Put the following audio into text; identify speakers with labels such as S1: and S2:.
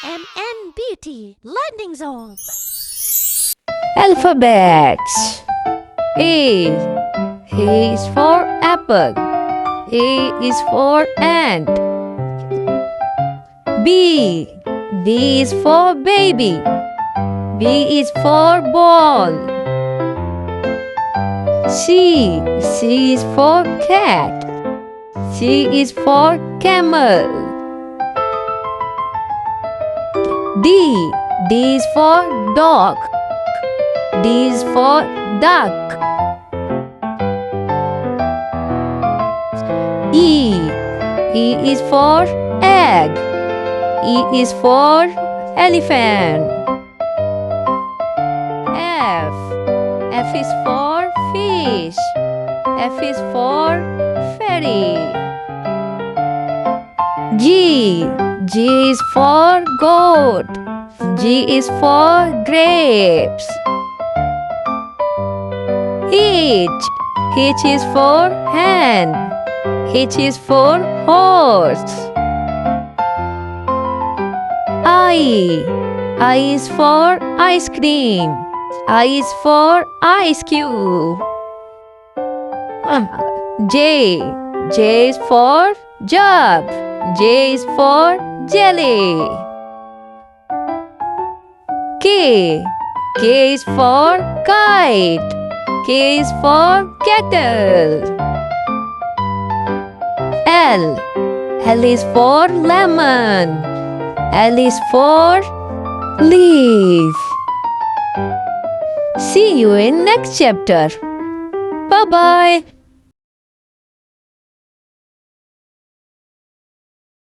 S1: MNBT Learning Zone.
S2: Alphabets. A. A is for apple. A is for ant. B. B is for baby. B is for ball. C. C is for cat. C is for camel. D. D is for dog. D is for duck. E. E is for egg. E is for elephant. F. F is for fish. F is for ferry. G. G is for goat. G is for grapes. H. H is for hen. H is for horse. I. I is for ice cream. I is for ice cube. J. J is for jug. J is for jelly. K. K is for kite. K is for kettle. L. L is for lemon. L is for leaf. See you in next chapter. Bye-bye.